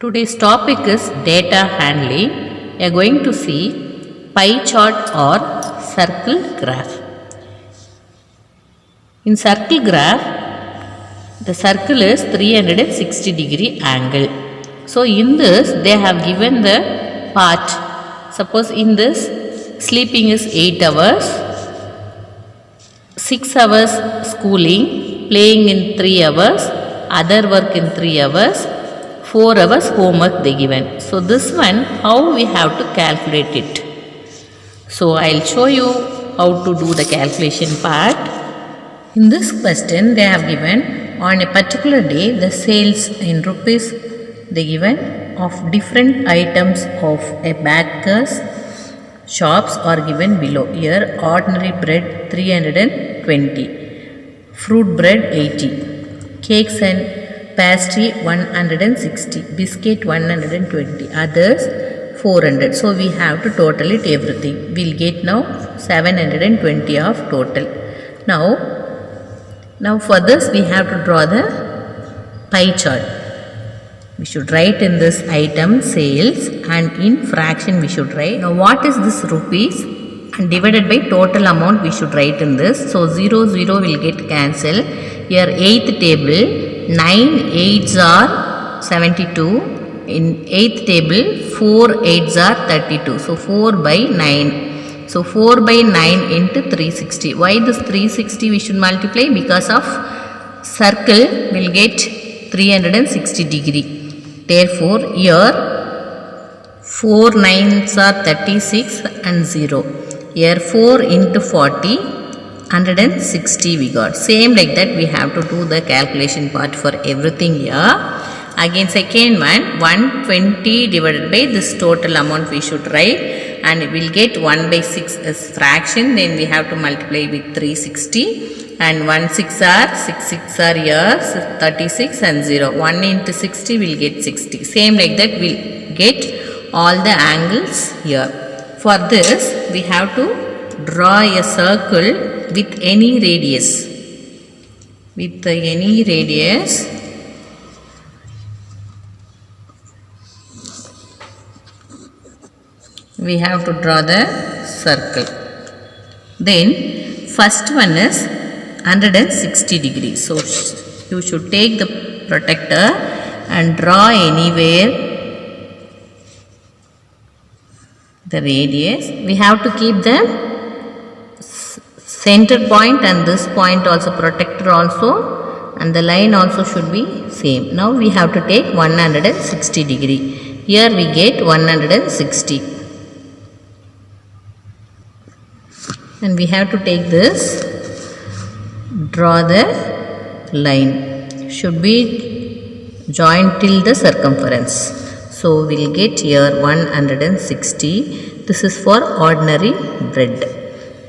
Today's topic is data handling. We are going to see pie chart or circle graph. In circle graph, the circle is 360 degree angle. So in this they have given the part. Suppose in this sleeping is 8 hours, 6 hours schooling, playing in 3 hours, other work in 3 hours, 4 hours homework they given. So this one how we have to calculate it. So I'll show you how to do the calculation part. In this question they have given on a particular day the sales in rupees they given of different items of a baker's shops are given below. Here ordinary bread 320, fruit bread 80, cakes and pastry 160, biscuit 120, others 400. So we have to total it everything. We'll get now 720 of total. Now for this we have to draw the pie chart. We should write in this item sales and in fraction we should write. Now what is this rupees and divided by total amount we should write in this. So 0 0 will get cancelled. Here 8th table 9 8s are 72. In 8th table 4 8s are 32. So 4 by 9. So 4 by 9 into 360. Why this 360 we should multiply? Because of circle will get 360 degree. Therefore here 4 9s are 36 and 0. Here 4 into 40 160 we got. Same like that we have to do the calculation part for everything here. Again second one 120 divided by this total amount we should write, and we will get 1 by 6 as fraction. Then we have to multiply with 360 and 1 6 are 6 6 are here, so 36 and 0. 1 into 60 will get 60. Same like that we will get all the angles here. For this we have to draw a circle with any radius. With any radius we have to draw the circle. Then first one is 160 degrees. So you should take the protractor and draw anywhere the radius. We have to keep the center point and this point also, protractor also, and the line also should be same. Now we have to take 160 degree. Here we get 160. And we have to take this, draw the line, should be joined till the circumference. So we will get here 160. This is for ordinary bread.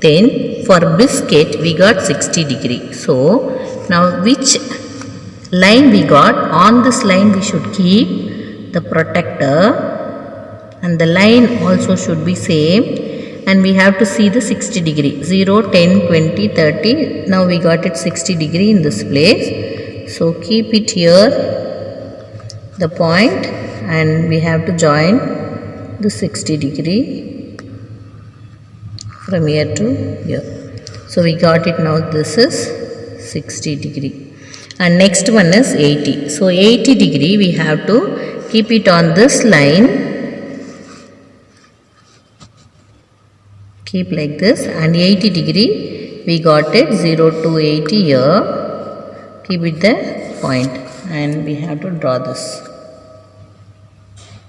Then for biscuit we got 60 degree. So now which line we got? On this line we should keep the protractor and the line also should be same. And we have to see the 60 degree, 0, 10, 20, 30. Now we got it 60 degree in this place. So keep it here, the point, and we have to join the 60 degree from here to here. So we got it now, this is 60 degree. And next one is 80. So 80 degree we have to keep it on this line. Keep like this, and 80 degree we got it 0 to 80 here. Keep it the point, and we have to draw this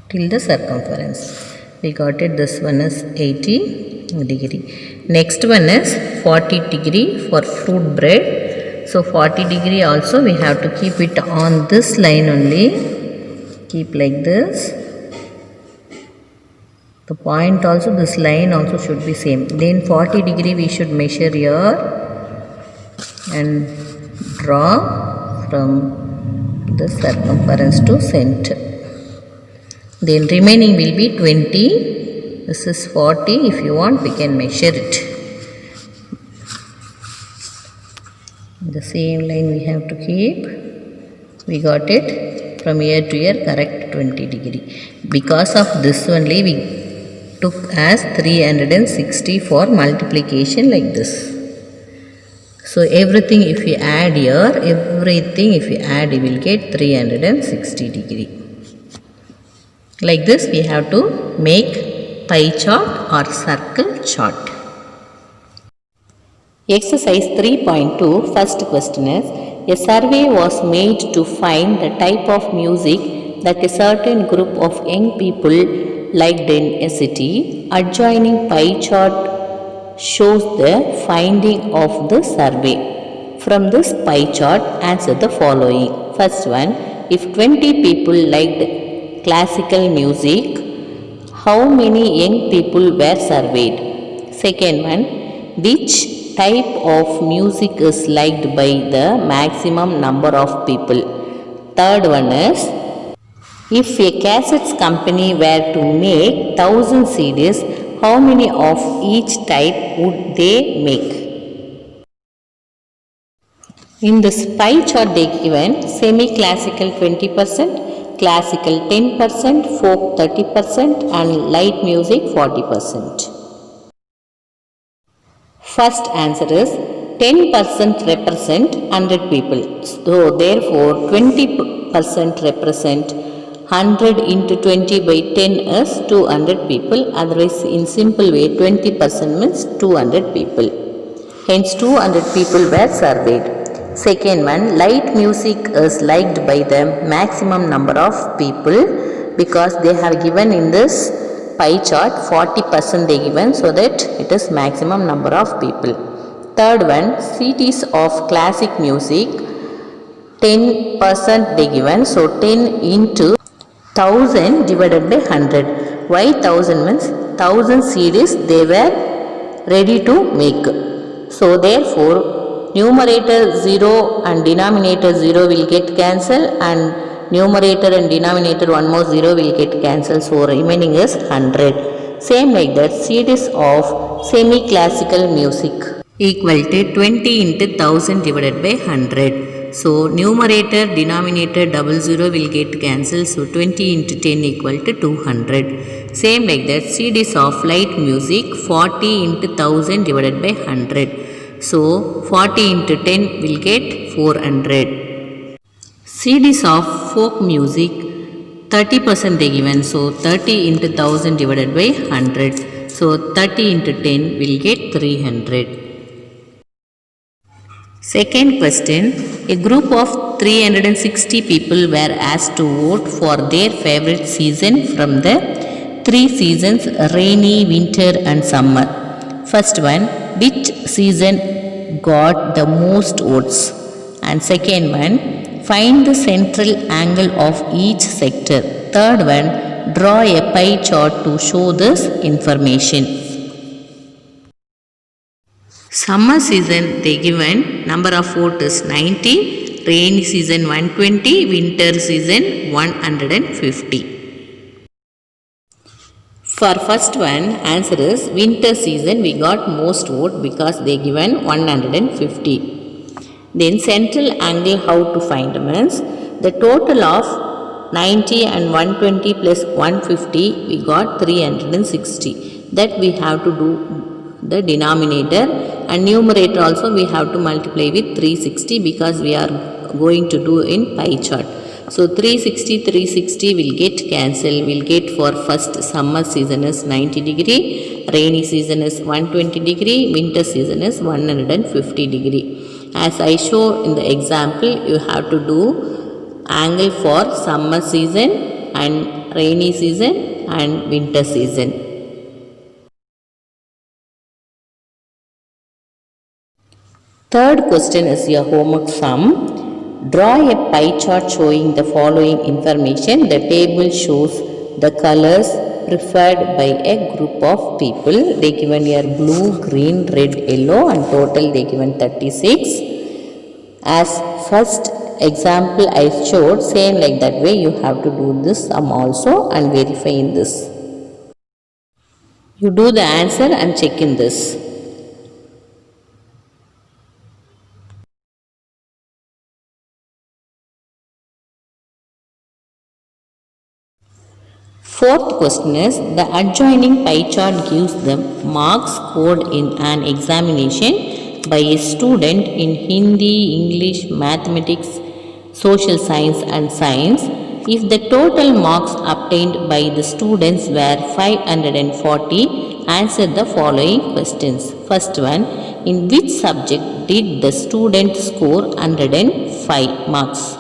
till the circumference. We got it. This one is 80 degree. Next one is 40 degree for fruit bread. So 40 degree also we have to keep it on this line only. Keep like this. The point also, this line also should be same. Then 40 degree we should measure here and draw from the circumference to center. Then remaining will be 20. This is 40. If you want we can measure it. The same line we have to keep. We got it from year to year, correct 20 degree. Because of this only we took as 360 for multiplication like this. So everything if we add here, everything if we add, you will get 360 degree. Like this we have to make pie chart or circle chart. Exercise 3.2, first question is, a survey was made to find the type of music that a certain group of young people liked in a city. Adjoining pie chart shows the finding of the survey. From this pie chart, answer the following. First one, if 20 people liked classical music, how many young people were surveyed? Second one, which type of music is liked by the maximum number of people? Third one is, if a cassettes company were to make 1000 CDs, how many of each type would they make? In this pie chart they given semi-classical 20%, classical 10%, folk 30% and light music 40%. First answer is 10% represent 100 people. So therefore 20% represent 100 into 20 by 10 is 200 people. Otherwise in simple way 20% means 200 people. Hence 200 people were surveyed. Second one, light music is liked by the maximum number of people because they have given in this pie chart 40% they given, so that it is maximum number of people. Third one, CDs of classic music 10% they given, so 10 into 1000 divided by 100. Why 1000 means 1000 CDs they were ready to make. So therefore numerator 0 and denominator 0 will get cancelled, and numerator and denominator one more 0 will get cancelled, so remaining is 100. Same like that, CDs of semi-classical music equal to 20 into 1000 divided by 100. So numerator denominator 00 will get cancelled, so 20 into 10 equal to 200. Same like that, CDs of light music 40 into 1000 divided by 100. So 40 into 10 will get 400. CDs of folk music 30% they given, so 30 into 1000 divided by 100. So 30 into 10 will get 300. Second question, a group of 360 people were asked to vote for their favorite season from the three seasons, rainy, winter and summer. First one, which season got the most votes? And second one, find the central angle of each sector. Third one, draw a pie chart to show this information. Summer season they given number of votes is 90, rainy season 120, winter season 150. For first one, answer is winter season we got most vote because they given 150. Then central angle how to find means the total of 90 and 120 plus 150 we got 360. That we have to do the denominator, and numerator also we have to multiply with 360 because we are going to do in pie chart. So 360 will get cancelled. We'll get for first summer season is 90 degree, rainy season is 120 degree, winter season is 150 degree. As I show in the example, you have to do angle for summer season and rainy season and winter season. Third question is your homework sum. Draw a pie chart showing the following information. The table shows the colors preferred by a group of people. They given here blue, green, red, yellow and total they given 36. As first example I showed, same like that way you have to do this sum also and verify in this. You do the answer and check in this. Fourth question is, the adjoining pie chart gives the marks scored in an examination by a student in Hindi, English, mathematics, social science and science. If the total marks obtained by the students were 540, answer the following questions. First one, in which subject did the student score 105 marks?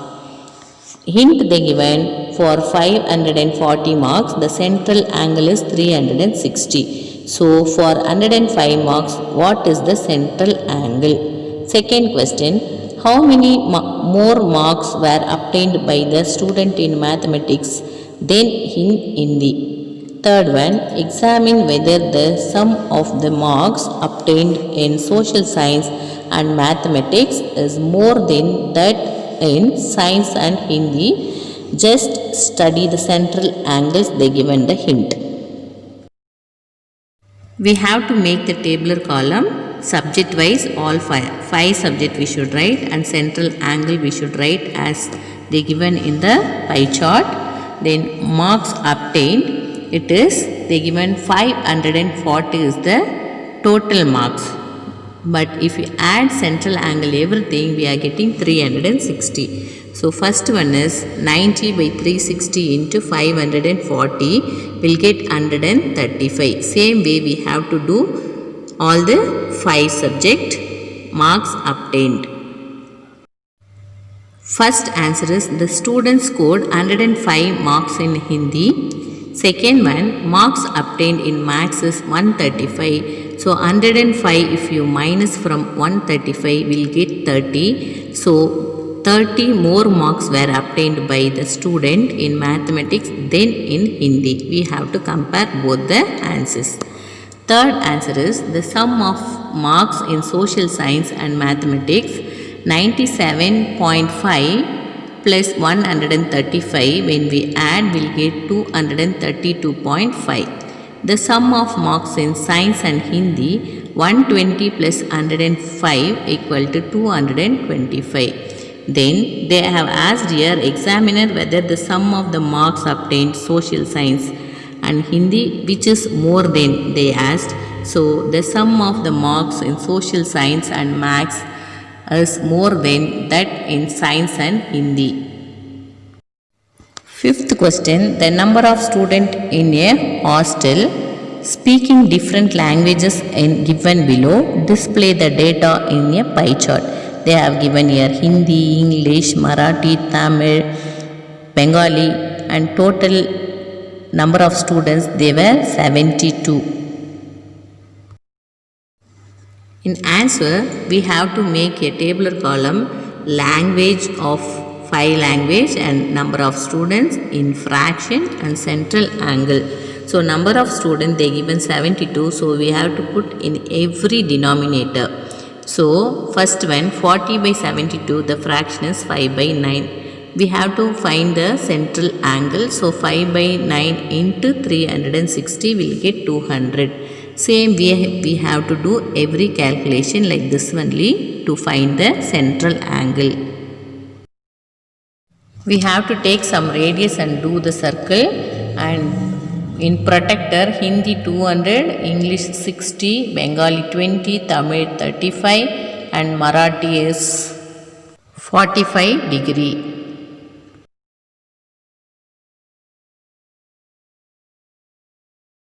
Hint they given, for 540 marks, the central angle is 360. So, for 105 marks, what is the central angle? Second question, how many more marks were obtained by the student in mathematics than in Hindi? Third one, examine whether the sum of the marks obtained in social science and mathematics is more than that in science and Hindi. Just study the central angles they given the hint. We have to make the tabular column subject wise. All five subject we should write, and central angle we should write as they given in the pie chart. Then marks obtained, it is they given 540 is the total marks, but if we add central angle everything, we are getting 360. So first one is 90 by 360 into 540 will get 135. Same way we have to do all the 5 subject marks obtained. First answer is, the student scored 105 marks in Hindi. Second one, marks obtained in maths is 135. So 105 if you minus from 135 will get 30. So 30 more marks were obtained by the student in mathematics than in Hindi. We have to compare both the answers. Third answer is, the sum of marks in social science and mathematics 97.5 plus 135, when we add will get 232.5. The sum of marks in science and Hindi 120 plus 105 equal to 225. Then they have asked here examiner whether the sum of the marks obtained social science and Hindi, which is more than they asked. So the sum of the marks in social science and maths is more than that in science and Hindi. Fifth question, the number of students in a hostel speaking different languages in given below. Display the data in a pie chart. They have given here Hindi, English, Marathi, Tamil, Bengali, and total number of students they were 72. In answer, we have to make a tabular column language of 5 language and number of students in fraction and central angle. So number of students they given 72, so we have to put in every denominator. So first one, 40 by 72, the fraction is 5 by 9. We have to find the central angle. So 5 by 9 into 360 will get 200. Same way we have to do every calculation like this only to find the central angle. We have to take some radius and do the circle, and in protector Hindi 200, English 60, Bengali 20, Tamil 35 and Marathi is 45 degree.